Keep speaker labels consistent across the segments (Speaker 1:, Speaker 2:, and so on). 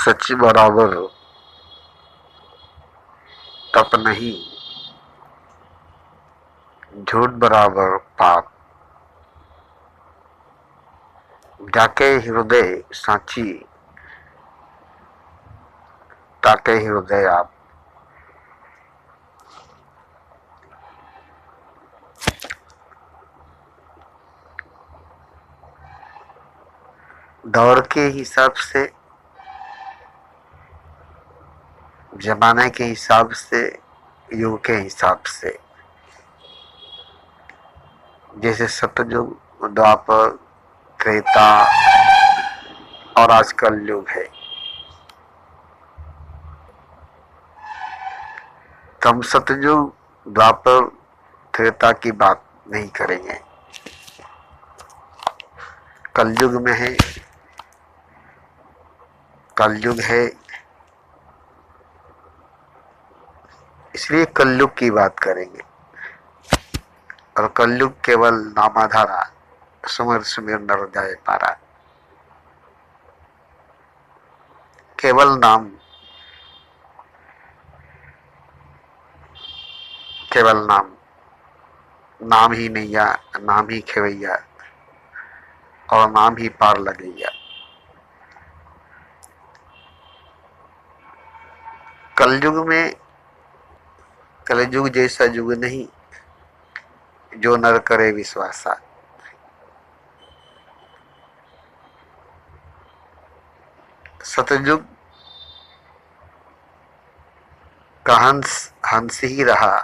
Speaker 1: सच बराबर तप नहीं, झूठ बराबर पाप। जाके हृदय साची, ताके हृदय आप। दौर के हिसाब से, जमाने के हिसाब से, युग के हिसाब से, जैसे सतयुग, द्वापर, त्रेता और आजकल युग है, तो हम सतयुग, द्वापर, त्रेता की बात नहीं करेंगे। कलयुग में है, कलयुग है, इसलिए कलयुग की बात करेंगे। और कलयुग केवल नामाधारा, सुमिर सुमिर नर जाए पारा। केवल नाम, केवल नाम, नाम ही नैया, नाम ही खेवैया और नाम ही पार लगैया। कलयुग में, कलयुग जैसा युग नहीं, जो नर करे विश्वासा। सतयुग का हंस हंस ही रहा,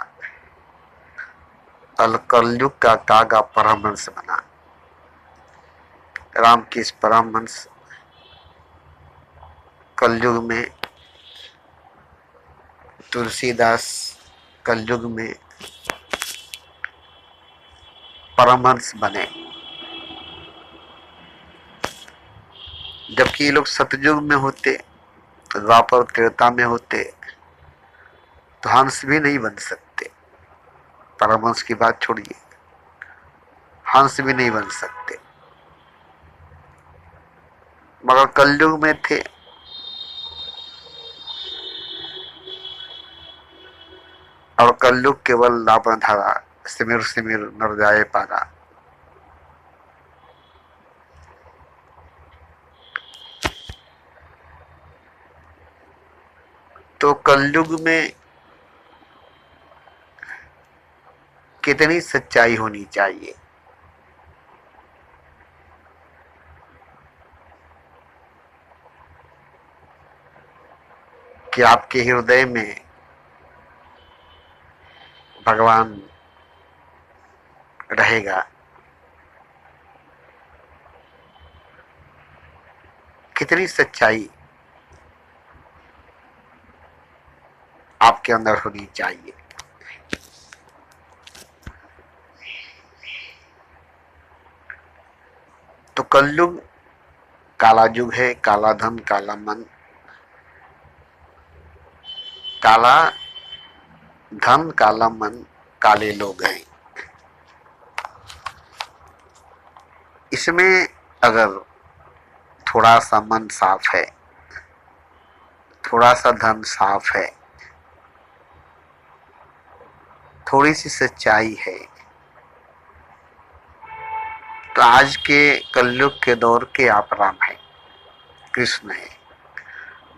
Speaker 1: और कलयुग का कागा परमहंस बना। राम किस परमहंस कलयुग में, तुलसीदास कलयुग में परमहंस बने। जबकि ये लोग सतयुग में होते, द्वापर त्रेता में होते, तो हंस भी नहीं बन सकते। परमहंस की बात छोड़िए, हंस भी नहीं बन सकते। मगर कलयुग में थे, और कलयुग केवल लापन धारा, सिमिर सिमिर नर जाए पारा। तो कलयुग में कितनी सच्चाई होनी चाहिए। कि आपके हृदय में भगवान रहेगा। कितनी सच्चाई आपके अंदर होनी चाहिए। तो कलयुग काला युग है, काला धन, काला मन, काला धन, काला मन, काले लोग हैं। इसमें अगर थोड़ा सा मन साफ है, थोड़ा सा धन साफ है, थोड़ी सी सच्चाई है, तो आज के कलयुग के दौर के आप राम है, कृष्ण है,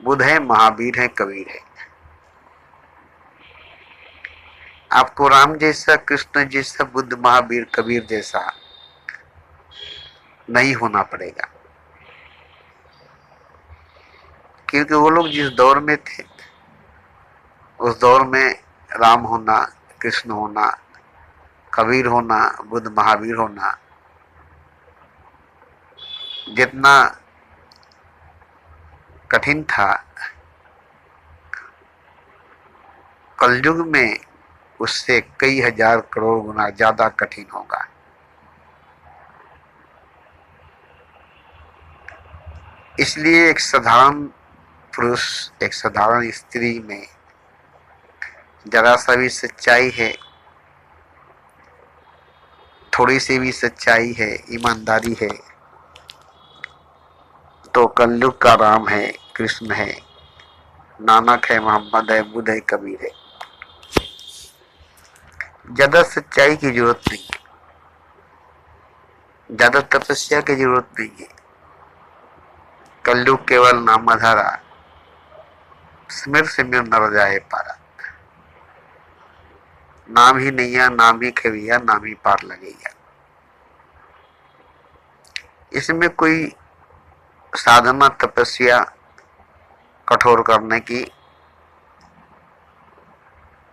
Speaker 1: बुद्ध है, महावीर है, कबीर है। आपको राम जैसा, कृष्ण जैसा, बुद्ध, महावीर, कबीर जैसा नहीं होना पड़ेगा। क्योंकि वो लोग जिस दौर में थे, उस दौर में राम होना, कृष्ण होना, कबीर होना, बुद्ध, महावीर होना जितना कठिन था, कलयुग में उससे कई हजार करोड़ गुना ज्यादा कठिन होगा। इसलिए एक साधारण पुरुष, एक साधारण स्त्री में जरा सा भी सच्चाई है, थोड़ी सी भी सच्चाई है, ईमानदारी है, तो कलयुग का राम है, कृष्ण है, नानक है, मोहम्मद है, बुद्ध है, कबीर है। ज्यादा सच्चाई की जरूरत नहीं है, ज्यादा तपस्या की जरूरत नहीं है। कलयुग केवल नामाधारा, स्मिर सिमर नर जाए पारा। नाम ही नैया, नाम ही खेविया, नाम ही पार लगेगा। इसमें कोई साधना तपस्या कठोर करने की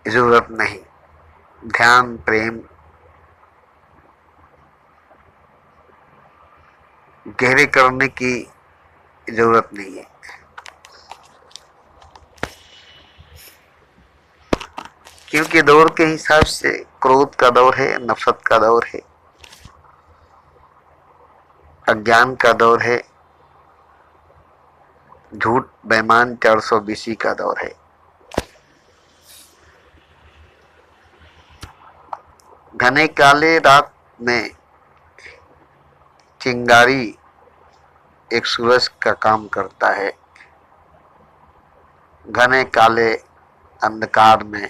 Speaker 1: जरूरत नहीं। ध्यान प्रेम गहरे करने की जरूरत नहीं है। क्योंकि दौर के हिसाब से क्रोध का दौर है, नफरत का दौर है, अज्ञान का दौर है, झूठ बेईमान 420 का दौर है। घने काले रात में चिंगारी एक सूरज का काम करता है। घने काले अंधकार में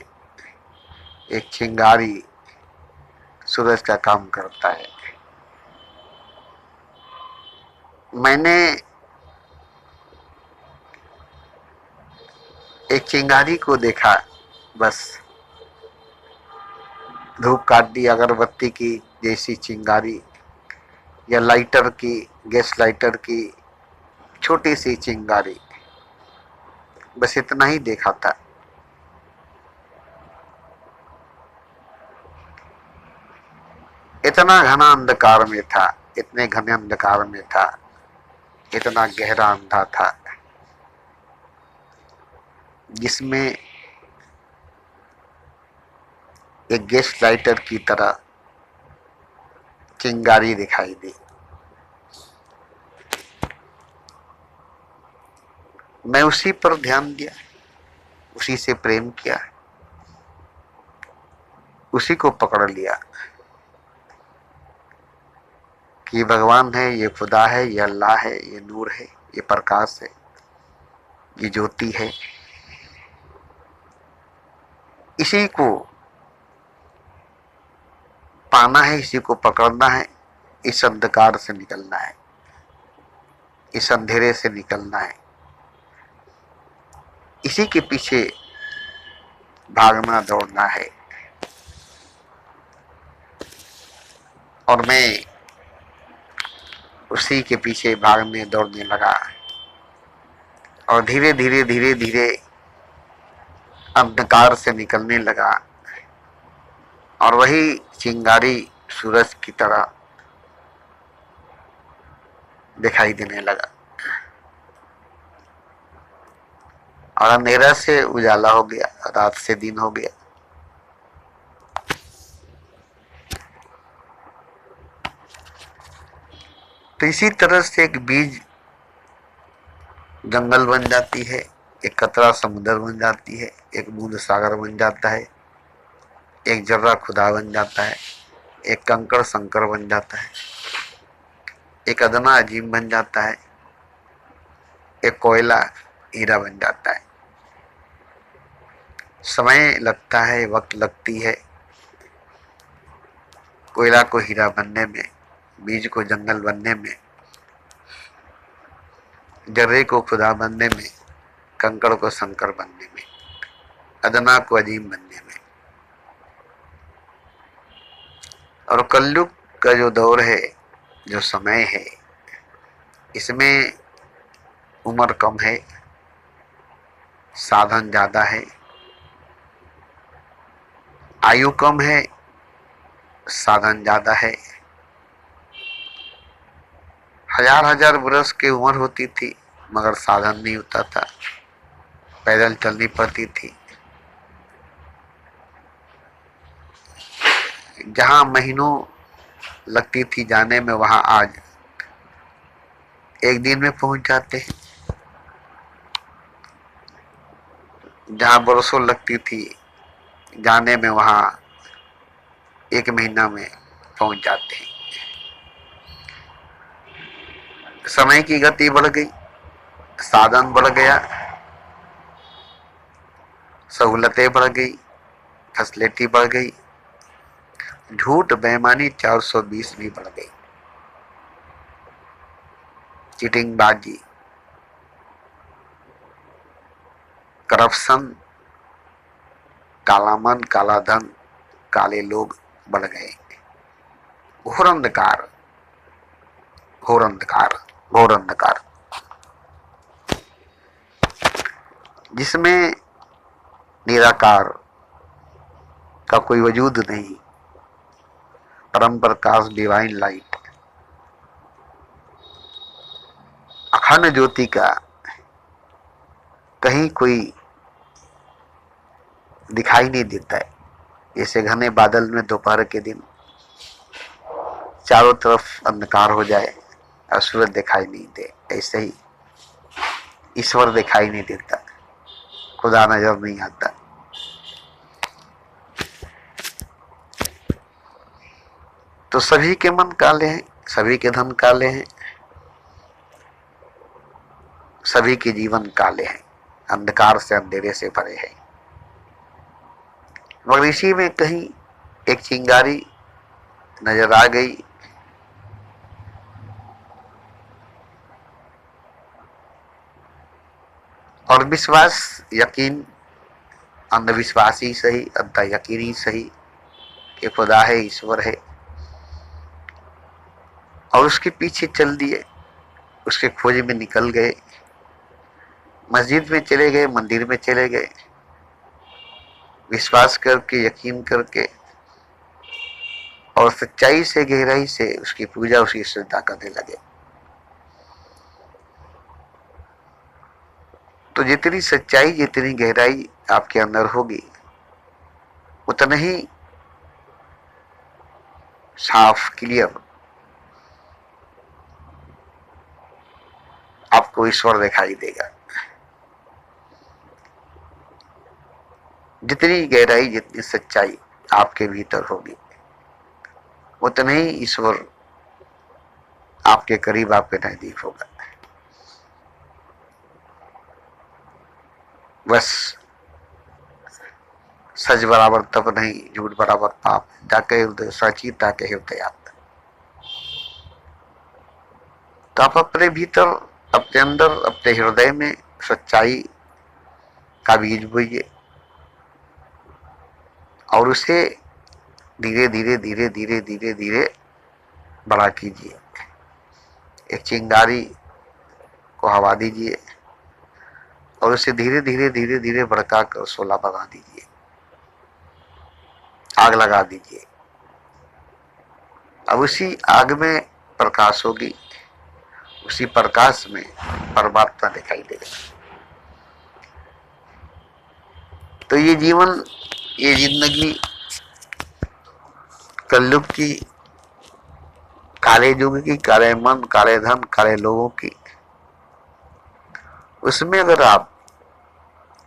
Speaker 1: एक चिंगारी सूरज का काम करता है। मैंने एक चिंगारी को देखा, बस धूप काट दी, अगरबत्ती की जैसी चिंगारी या लाइटर की, गैस लाइटर की छोटी सी चिंगारी, बस इतना ही देखा था। इतना घना अंधकार में था, इतने घने अंधकार में था, इतना गहरा अंधा था, जिसमें एक गैस लाइटर की तरह चिंगारी दिखाई दी। मैं उसी पर ध्यान दिया, उसी से प्रेम किया, उसी को पकड़ लिया कि भगवान है, ये खुदा है, ये अल्लाह है, ये नूर है, ये प्रकाश है, ये ज्योति है। इसी को पाना है, इसी को पकड़ना है, इस अंधकार से निकलना है, इस अंधेरे से निकलना है, इसी के पीछे भागना दौड़ना है। और मैं उसी के पीछे भागने दौड़ने लगा और धीरे धीरे धीरे धीरे अंधकार से निकलने लगा और वही चिंगारी सूरज की तरह दिखाई देने लगा और अंधेरा से उजाला हो गया, रात से दिन हो गया। तो इसी तरह से एक बीज जंगल बन जाती है, एक कतरा समुद्र बन जाती है, एक बूंद सागर बन जाता है, एक जर्रा खुदा बन जाता है, एक कंकड़ शंकर बन जाता है, एक अदना अजीम बन जाता है, एक कोयला हीरा बन जाता है। समय लगता है, वक्त लगती है कोयला को हीरा बनने में, बीज को जंगल बनने में, जर्रे को खुदा बनने में, कंकड़ को शंकर बनने में, अदना को अजीम बनने में। और कलयुग का जो दौर है, जो समय है, इसमें उम्र कम है, साधन ज्यादा है, आयु कम है, साधन ज्यादा है। हजार हजार वर्ष की उम्र होती थी मगर साधन नहीं होता था, पैदल चलनी पड़ती थी। जहां महीनों लगती थी जाने में, वहां आज एक दिन में पहुंच जाते हैं। जहां बरसों लगती थी जाने में, वहां एक महीना में पहुंच जाते हैं। समय की गति बढ़ गई, साधन बढ़ गया, सहूलतें बढ़ गई, फैसिलिटी बढ़ गई, झूठ बेईमानी 420 भी बढ़ गई, चीटिंगबाजी, करप्शन, काला मन, काला धन, काले लोग बढ़ गए। घोर अंधकार, घोर अंधकार, घोर अंधकार, जिसमें निराकार का कोई वजूद नहीं, परम प्रकाश, डिवाइन लाइट, अखंड ज्योति का कहीं कोई दिखाई नहीं देता है। जैसे घने बादल में दोपहर के दिन चारों तरफ अंधकार हो जाए और सूरज दिखाई नहीं दे, ऐसे ही ईश्वर दिखाई नहीं देता, खुदा नजर नहीं आता। तो सभी के मन काले हैं, सभी के धन काले हैं, सभी के जीवन काले हैं, अंधकार से, अंधेरे से भरे हैं। मगर इसी में कहीं एक चिंगारी नजर आ गई, और विश्वास, यकीन, अंधविश्वास ही सही, अंधा यकीन ही सही कि खुदा है, ईश्वर है, और उसके पीछे चल दिए, उसके खोज में निकल गए, मस्जिद में चले गए, मंदिर में चले गए, विश्वास करके, यकीन करके और सच्चाई से, गहराई से उसकी पूजा, उसकी श्रद्धा करने लगे। तो जितनी सच्चाई, जितनी गहराई आपके अंदर होगी, उतना ही साफ, क्लियर आपको ईश्वर दिखाई देगा। जितनी गहराई, जितनी सच्चाई आपके भीतर होगी, उतना ही ईश्वर आपके करीब, आपके नजदीक होगा। बस सच बराबर तप नहीं, झूठ बराबर पाप, जाके हृदय साची, ताके हृदय आप। तो आप अपने भीतर, अपने अंदर, अपने हृदय में सच्चाई का बीज बोइए और उसे धीरे धीरे धीरे धीरे धीरे धीरे बड़ा कीजिए। एक चिंगारी को हवा दीजिए और उसे धीरे धीरे धीरे धीरे भड़का कर शोला भगा दीजिए, आग लगा दीजिए। अब उसी आग में प्रकाश होगी, उसी प्रकाश में परमात्मा दिखाई देगा। तो ये जीवन, ये जिंदगी कलयुग की, काले युग की, काले मन, काले धन, काले लोगों की, उसमें अगर आप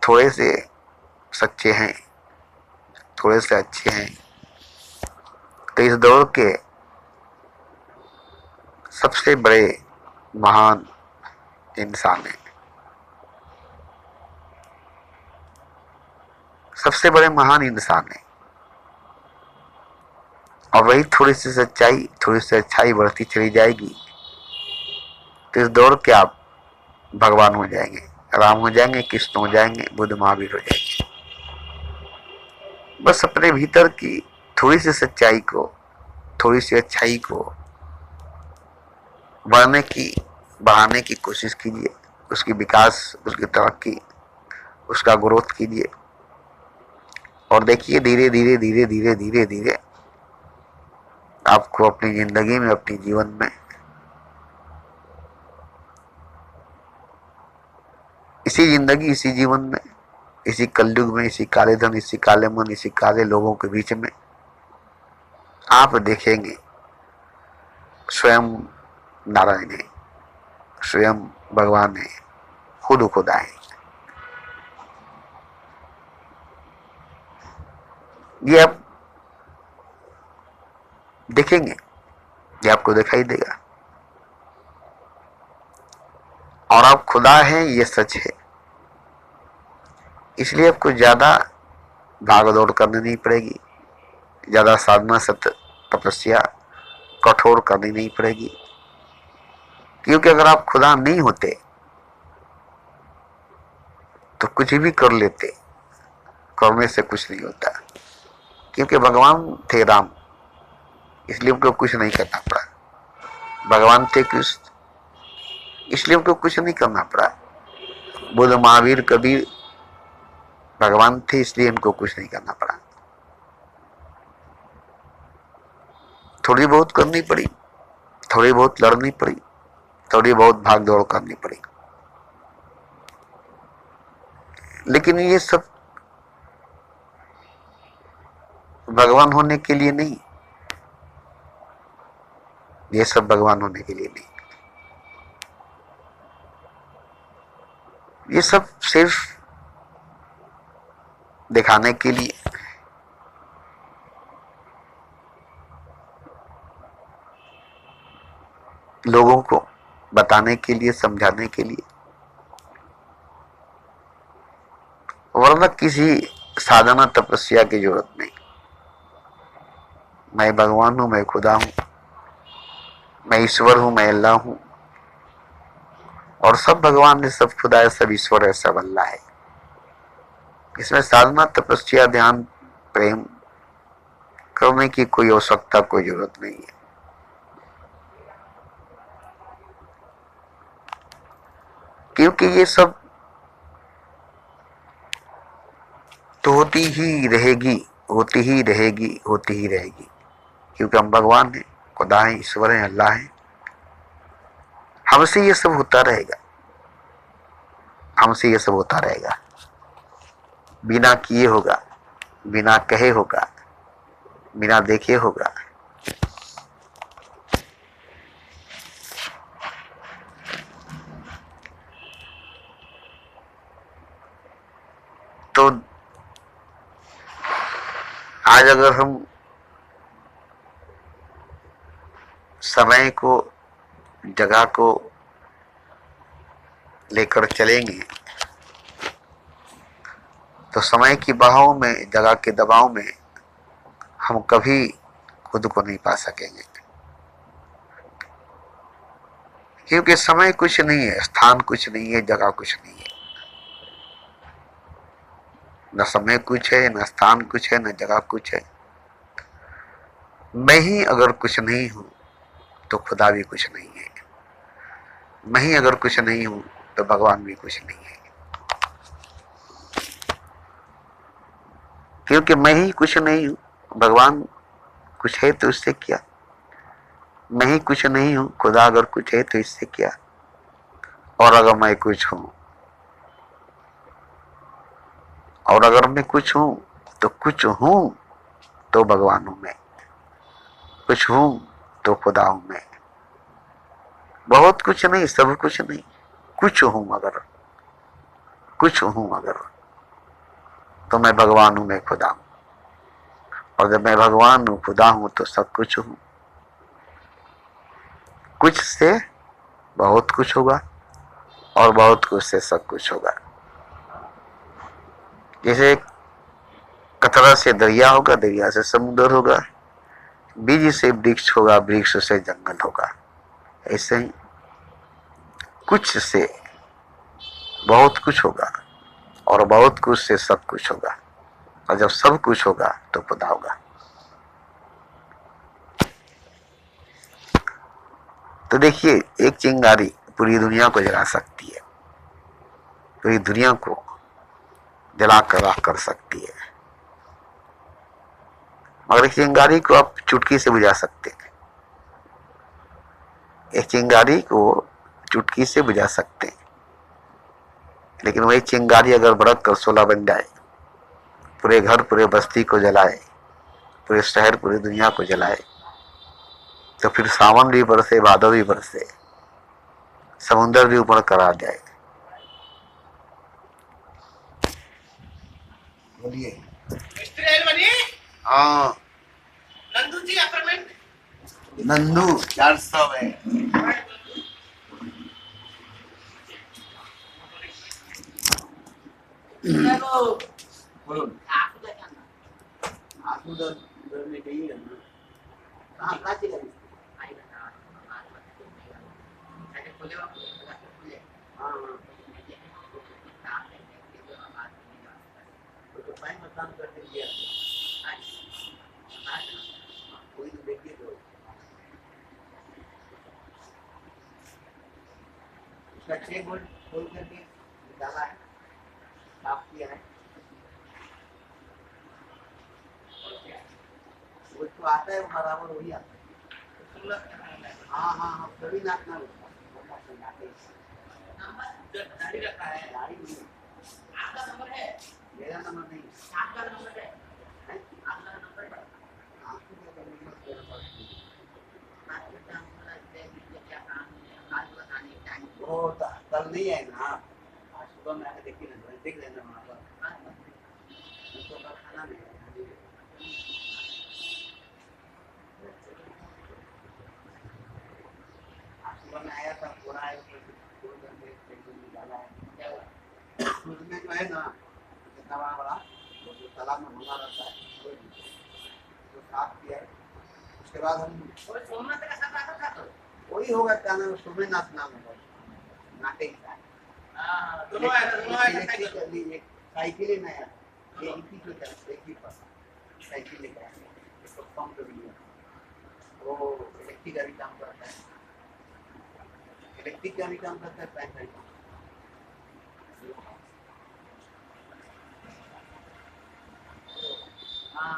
Speaker 1: थोड़े से सच्चे हैं, थोड़े से अच्छे हैं, तो इस दौर के सबसे बड़े महान इंसान है, सबसे बड़े महान इंसान है। और वही थोड़ी सी सच्चाई, थोड़ी सी अच्छाई बढ़ती चली जाएगी, तो इस दौर के आप भगवान हो जाएंगे, राम हो जाएंगे, कृष्ण हो जाएंगे, बुद्ध, महावीर हो जाएंगे। बस अपने भीतर की थोड़ी सी सच्चाई को, थोड़ी सी अच्छाई को बढ़ाने की कोशिश कीजिए, उसकी विकास, उसकी तरक्की, उसका ग्रोथ कीजिए। और देखिए धीरे धीरे धीरे धीरे धीरे धीरे आपको अपनी जिंदगी में, अपनी जीवन में इसी जिंदगी, इसी जीवन में, इसी कलयुग में, इसी काले धन, इसी काले मन, इसी काले लोगों के बीच में आप देखेंगे स्वयं नारायण है, स्वयं भगवान है, खुद खुदा है। ये आप देखेंगे, ये आपको दिखाई देगा। और आप खुदा हैं, ये सच है। इसलिए आपको ज्यादा भाग दौड़ करनी नहीं पड़ेगी, ज्यादा साधना सत्य तपस्या कठोर करनी नहीं पड़ेगी। क्योंकि अगर आप खुदा नहीं होते तो कुछ भी कर लेते, करने से कुछ नहीं होता। क्योंकि भगवान थे राम, इसलिए उनको कुछ नहीं करना पड़ा। भगवान थे कृष्ण, इसलिए उनको कुछ नहीं करना पड़ा। बुद्ध महावीर कबीर भगवान थे, इसलिए उनको कुछ नहीं करना पड़ा। थोड़ी बहुत करनी पड़ी, थोड़ी बहुत लड़नी पड़ी, थोड़ी बहुत भाग दौड़ करनी पड़ी, लेकिन ये सब भगवान होने के लिए नहीं। ये सब भगवान होने के लिए नहीं, ये सब सिर्फ दिखाने के लिए, लोगों को बताने के लिए, समझाने के लिए, वरना किसी साधना तपस्या की जरूरत नहीं। मैं भगवान हूं, मैं खुदा हूं, मैं ईश्वर हूं, मैं अल्लाह हूं, और सब भगवान है, सब खुदा है, सब ईश्वर है, सब अल्लाह है। इसमें साधना तपस्या ध्यान प्रेम करने की कोई आवश्यकता, कोई जरूरत नहीं है। क्योंकि ये सब तो होती ही रहेगी, होती ही रहेगी, होती ही रहेगी। क्योंकि हम भगवान हैं, खुदा हैं, ईश्वर हैं, अल्लाह हैं। हमसे ये सब होता रहेगा, हमसे ये सब होता रहेगा। बिना किए होगा, बिना कहे होगा, बिना देखे होगा। तो आज अगर हम समय को, जगह को लेकर चलेंगे तो समय की बहाव में, जगह के दबाव में हम कभी खुद को नहीं पा सकेंगे। क्योंकि समय कुछ नहीं है, स्थान कुछ नहीं है, जगह कुछ नहीं है। न समय कुछ है, न स्थान कुछ है, न जगह कुछ है। मैं ही अगर कुछ नहीं हूं तो खुदा भी कुछ नहीं है। मैं ही अगर कुछ नहीं हूं तो भगवान भी कुछ नहीं है। क्योंकि मैं ही कुछ नहीं हूं, भगवान कुछ है तो इससे क्या। मैं ही कुछ नहीं हूं, खुदा अगर कुछ है तो इससे क्या। और अगर मैं कुछ हूं, और अगर मैं कुछ हूं तो भगवान हूं मैं, कुछ हूं तो खुदा हूं मैं। बहुत कुछ नहीं, सब कुछ नहीं, कुछ हूं अगर, कुछ हूं अगर, तो मैं भगवान हूं, मैं खुदा हूं। और जब मैं भगवान हूं, खुदा हूं, तो सब कुछ हूं। कुछ से बहुत कुछ होगा, और बहुत कुछ से सब कुछ होगा। जैसे कतरा से दरिया होगा, दरिया से समुद्र होगा, बीज से वृक्ष होगा, वृक्ष से जंगल होगा। ऐसे ही कुछ से बहुत कुछ होगा, और बहुत कुछ से सब कुछ होगा। और जब सब कुछ होगा तो खुदा होगा। तो देखिए, एक चिंगारी पूरी दुनिया को जला सकती है, पूरी दुनिया को जलाकर राख कर सकती है। मगर एक चिंगारी को आप चुटकी से बुझा सकते हैं। एक चिंगारी को चुटकी से बुझा सकते हैं, लेकिन वही चिंगारी अगर भड़क कर शोला बन जाए, पूरे घर, पूरे बस्ती को जलाए, पूरे शहर, पूरी दुनिया को जलाए, तो फिर सावन भी बरसे, भादव भी बरसे, समुद्र भी ऊपर करा जाए। बोलिए। हाँ,
Speaker 2: नंदू जी अपार्टमेंट,
Speaker 1: नंदू 400 है।
Speaker 2: देखो
Speaker 3: বলুন
Speaker 2: आंसू का क्या नाम
Speaker 3: आंसू डरने चाहिए ना
Speaker 2: कहाँ कहाँ से लगी आई बता बात मत ऐसे खुले वक्त खुले
Speaker 3: हाँ हाँ
Speaker 2: काम करने के लिए आवाज नहीं आता
Speaker 3: तो मैं मतदान करने गया
Speaker 2: अच्छा
Speaker 3: कोई तो देखिए तो उसका 6 वोल्ट खोल करके निकाला है साफ किया है वो तो आता है वो बराबर वही आता है हाँ हाँ हाँ कभी नाचना होता
Speaker 2: नंबर गाड़ी रखा है
Speaker 3: गाड़ी नहीं
Speaker 2: आपका नंबर है
Speaker 3: मेरा नंबर नहीं
Speaker 2: आपका नंबर है
Speaker 3: है
Speaker 2: आपका नंबर है
Speaker 3: आपको क्या करने की मेरा पास नहीं।
Speaker 2: आपके काम वाला देखिए क्या काम है आज बताने टाइम
Speaker 3: वो कल नहीं है ना आज सुबह में आके देखिए ना देख लेना वहाँ पर उनको कल खाना नहीं है आज सुबह में आया था पूरा आया कि 2 घंटे निकाला है उसमें जो है ना कितना बड़ा बड़ा वो जो तालाब में भंगा रहता है तो साफ किया है उसके बाद हम
Speaker 2: और सोमनाथ का सब आता था तो
Speaker 3: वही होगा क्या नाम सोमनाथ नाम होगा नाटे का
Speaker 2: हां दोनों आया
Speaker 3: साइकिल ही नया ये इसी को चलते एक ही पर साइकिल लेकर आए इसको पंप भी है वो इलेक्ट्रिक का भी काम करता है इलेक्ट्रिक का भी काम करता है पैन का भी काम
Speaker 2: हां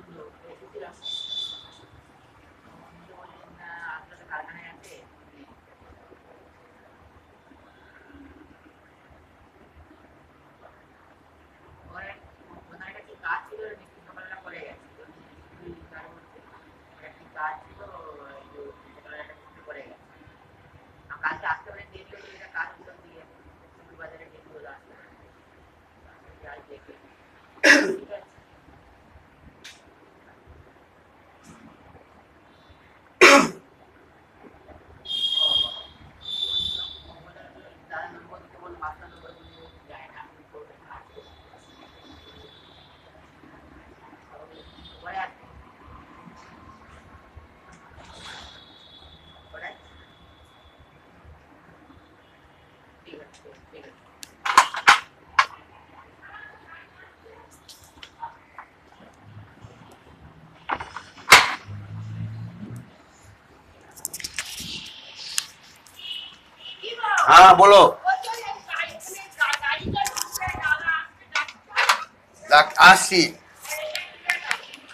Speaker 2: नो ऐसे आपका कारखाना है पे और बनाने का काज ছিল নিশ্চিত করা পড়ে গেছে তার মধ্যে একটা কাজ ছিল जो একটা কিছু পড়ে গেছে আর কালকে আসতে পারে দেখলে এটা কাজ গুলো দিয়ে বাজারে যেগুলো আসছে যাই দেখে ঠিক আছে তার নম্বর কেবল মাস্টার নম্বর গুলো যায় না পরে আসছে পরে ঠিক আছে ঠিক আছে
Speaker 3: हाँ बोलो आशी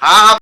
Speaker 3: हाँ